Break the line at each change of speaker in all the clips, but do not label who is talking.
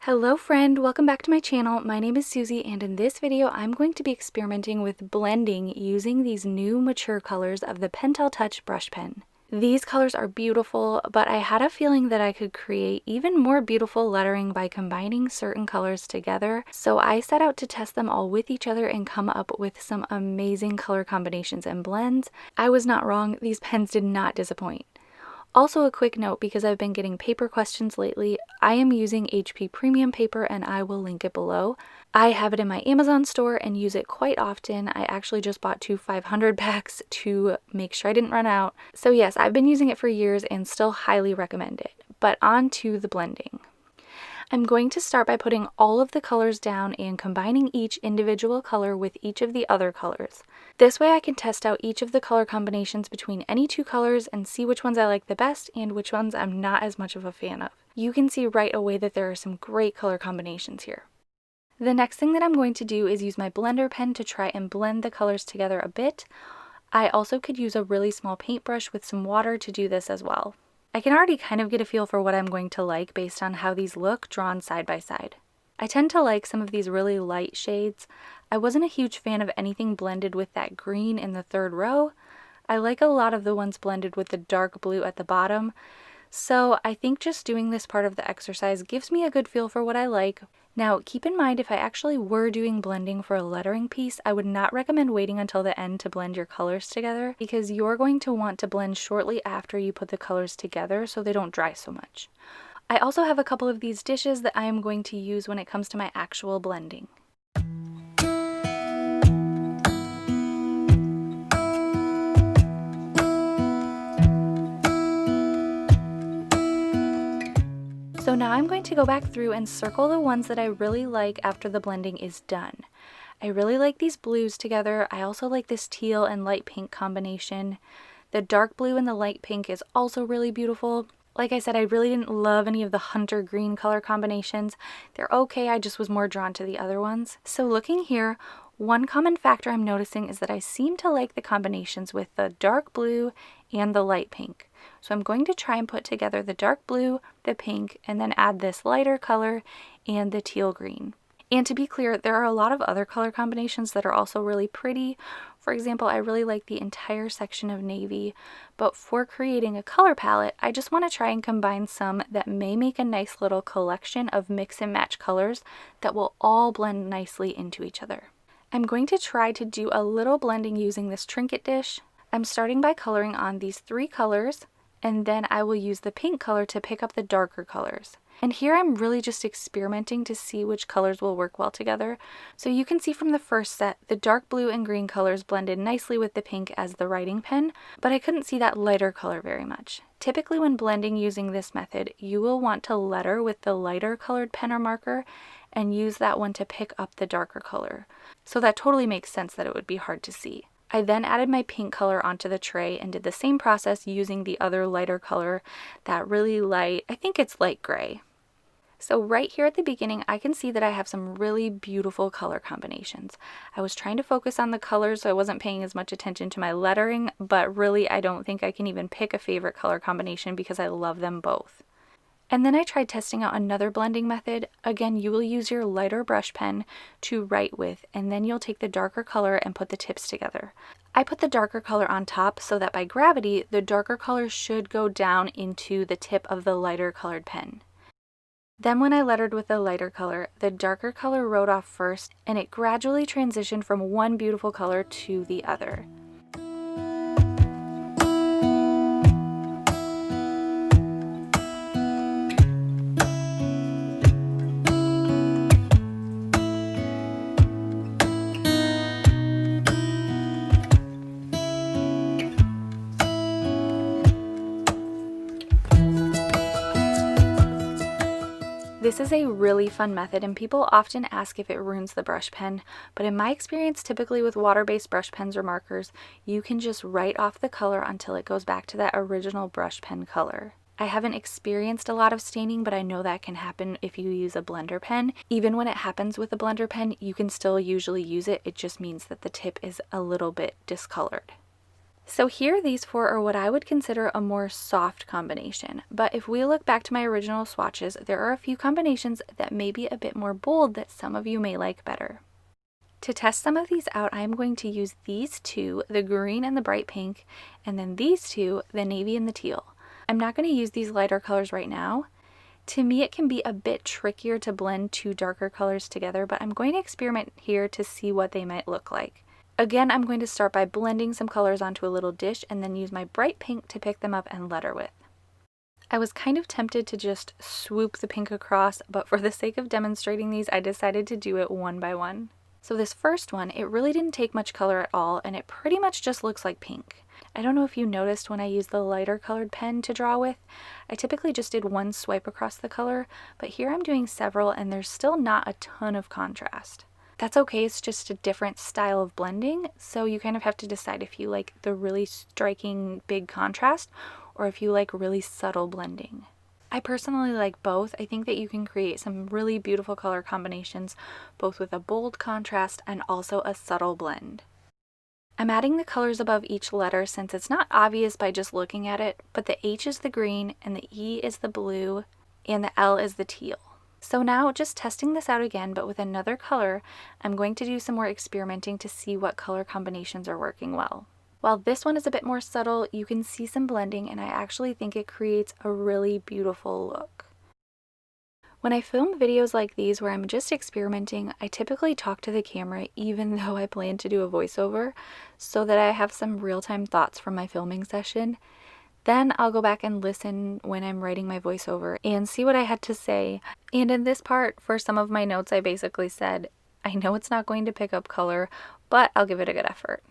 Hello friend, welcome back to my channel. My name is Susie and in this video I'm going to be experimenting with blending using these new mature colors of the Pentel Touch brush pen. These colors are beautiful, but I had a feeling that I could create even more beautiful lettering by combining certain colors together, so I set out to test them all with each other and come up with some amazing color combinations and blends. I was not wrong, these pens did not disappoint. Also a quick note, because I've been getting paper questions lately, I am using HP premium paper and I will link it below. I have it in my Amazon store and use it quite often. I actually just bought 2 500 packs to make sure I didn't run out. So yes, I've been using it for years and still highly recommend it. But on to the blending. I'm going to start by putting all of the colors down and combining each individual color with each of the other colors. This way I can test out each of the color combinations between any two colors and see which ones I like the best and which ones I'm not as much of a fan of. You can see right away that there are some great color combinations here. The next thing that I'm going to do is use my blender pen to try and blend the colors together a bit. I also could use a really small paintbrush with some water to do this as well. I can already kind of get a feel for what I'm going to like based on how these look drawn side by side. I tend to like some of these really light shades. I wasn't a huge fan of anything blended with that green in the third row. I like a lot of the ones blended with the dark blue at the bottom. So I think just doing this part of the exercise gives me a good feel for what I like. Now keep in mind, if I actually were doing blending for a lettering piece, I would not recommend waiting until the end to blend your colors together, because you're going to want to blend shortly after you put the colors together so they don't dry so much. I also have a couple of these dishes that I am going to use when it comes to my actual blending. So now I'm going to go back through and circle the ones that I really like after the blending is done. I really like these blues together. I also like this teal and light pink combination. The dark blue and the light pink is also really beautiful. Like I said, I really didn't love any of the hunter green color combinations. They're okay, I just was more drawn to the other ones. So looking here, one common factor I'm noticing is that I seem to like the combinations with the dark blue and the light pink. So I'm going to try and put together the dark blue, the pink, and then add this lighter color and the teal green. And to be clear, there are a lot of other color combinations that are also really pretty. For example, I really like the entire section of navy, but for creating a color palette, I just want to try and combine some that may make a nice little collection of mix and match colors that will all blend nicely into each other. I'm going to try to do a little blending using this trinket dish. I'm starting by coloring on these 3 colors, and then I will use the pink color to pick up the darker colors. And here I'm really just experimenting to see which colors will work well together. So you can see from the first set, the dark blue and green colors blended nicely with the pink as the writing pen, but I couldn't see that lighter color very much. Typically when blending using this method, you will want to letter with the lighter colored pen or marker and use that one to pick up the darker color. So that totally makes sense that it would be hard to see. I then added my pink color onto the tray and did the same process using the other lighter color, that really light, I think it's light gray. So right here at the beginning, I can see that I have some really beautiful color combinations. I was trying to focus on the colors, so I wasn't paying as much attention to my lettering, but really I don't think I can even pick a favorite color combination because I love them both. And then I tried testing out another blending method. Again, you will use your lighter brush pen to write with, and then you'll take the darker color and put the tips together. I put the darker color on top so that by gravity, the darker color should go down into the tip of the lighter colored pen. Then when I lettered with the lighter color, the darker color wrote off first, and it gradually transitioned from one beautiful color to the other. This is a really fun method and people often ask if it ruins the brush pen, but in my experience, typically with water-based brush pens or markers, you can just write off the color until it goes back to that original brush pen color. I haven't experienced a lot of staining, but I know that can happen if you use a blender pen. Even when it happens with a blender pen, you can still usually use it. It just means that the tip is a little bit discolored. So here these four are what I would consider a more soft combination, but if we look back to my original swatches, there are a few combinations that may be a bit more bold that some of you may like better. To test some of these out, I'm going to use these two, the green and the bright pink, and then these two, the navy and the teal. I'm not going to use these lighter colors right now. To me, it can be a bit trickier to blend two darker colors together, but I'm going to experiment here to see what they might look like. Again, I'm going to start by blending some colors onto a little dish and then use my bright pink to pick them up and letter with. I was kind of tempted to just swoop the pink across, but for the sake of demonstrating these, I decided to do it one by one. So this first one, it really didn't take much color at all, and it pretty much just looks like pink. I don't know if you noticed when I used the lighter colored pen to draw with, I typically just did one swipe across the color, but here I'm doing several and there's still not a ton of contrast. That's okay, it's just a different style of blending, so you kind of have to decide if you like the really striking big contrast or if you like really subtle blending. I personally like both. I think that you can create some really beautiful color combinations, both with a bold contrast and also a subtle blend. I'm adding the colors above each letter since it's not obvious by just looking at it, but the H is the green and the E is the blue and the L is the teal. So now, just testing this out again, but with another color, I'm going to do some more experimenting to see what color combinations are working well. While this one is a bit more subtle, you can see some blending, and I actually think it creates a really beautiful look. When I film videos like these where I'm just experimenting, I typically talk to the camera even though I plan to do a voiceover, so that I have some real-time thoughts from my filming session. Then I'll go back and listen when I'm writing my voiceover and see what I had to say. And in this part, for some of my notes, I basically said, I know it's not going to pick up color, but I'll give it a good effort.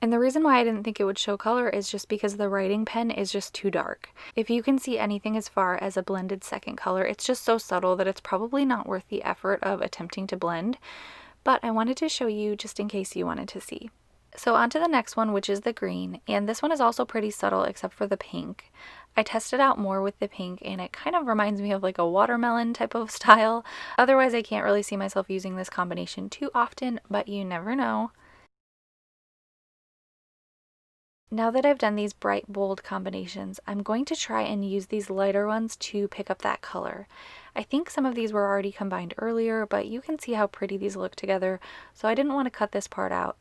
And the reason why I didn't think it would show color is just because the writing pen is just too dark. If you can see anything as far as a blended second color, it's just so subtle that it's probably not worth the effort of attempting to blend. But I wanted to show you just in case you wanted to see. So on to the next one, which is the green, and this one is also pretty subtle except for the pink. I tested out more with the pink and it kind of reminds me of like a watermelon type of style. Otherwise, I can't really see myself using this combination too often, but you never know. Now that I've done these bright, bold combinations, I'm going to try and use these lighter ones to pick up that color. I think some of these were already combined earlier, but you can see how pretty these look together, so I didn't want to cut this part out.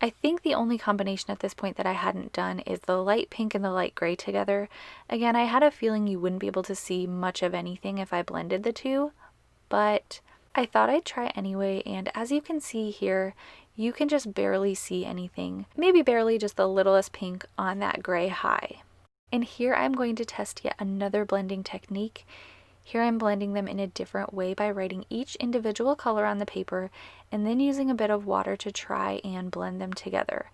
I think the only combination at this point that I hadn't done is the light pink and the light gray together. Again, I had a feeling you wouldn't be able to see much of anything if I blended the two, but I thought I'd try anyway, and as you can see here, you can just barely see anything. Maybe barely, just the littlest pink on that gray high. And here I'm going to test yet another blending technique. Here I'm blending them in a different way by writing each individual color on the paper and then using a bit of water to try and blend them together.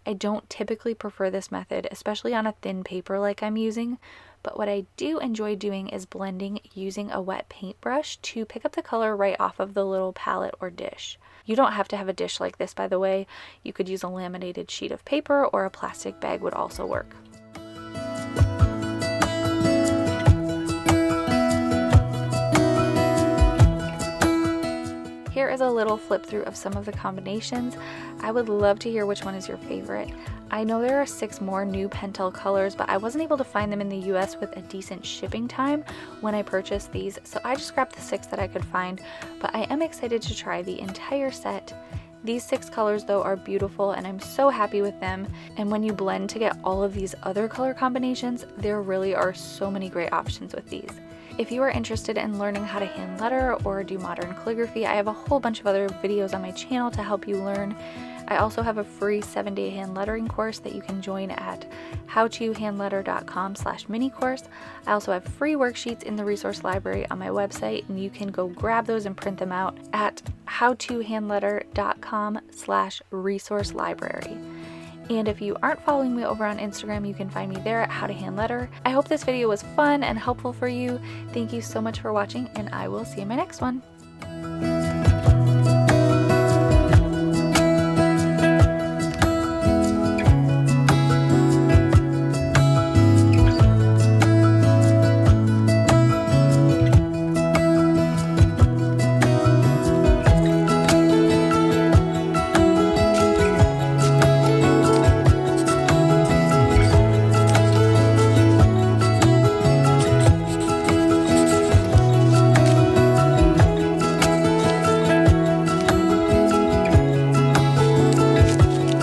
I don't typically prefer this method, especially on a thin paper like I'm using, but what I do enjoy doing is blending using a wet paintbrush to pick up the color right off of the little palette or dish. You don't have to have a dish like this, by the way. You could use a laminated sheet of paper or a plastic bag would also work. Here is a little flip through of some of the combinations. I would love to hear which one is your favorite. I know there are 6 more new Pentel colors, but I wasn't able to find them in the US with a decent shipping time when I purchased these, so I just grabbed the 6 that I could find, but I am excited to try the entire set. These 6 colors though are beautiful and I'm so happy with them, and when you blend to get all of these other color combinations, there really are so many great options with these. If you are interested in learning how to hand letter or do modern calligraphy, I have a whole bunch of other videos on my channel to help you learn. I also have a free 7-day hand lettering course that you can join at howtohandletter.com/mini course. I also have free worksheets in the resource library on my website, and you can go grab those and print them out at howtohandletter.com/resource library. And if you aren't following me over on Instagram, you can find me there at howtohandletter. I hope this video was fun and helpful for you. Thank you so much for watching, and I will see you in my next one.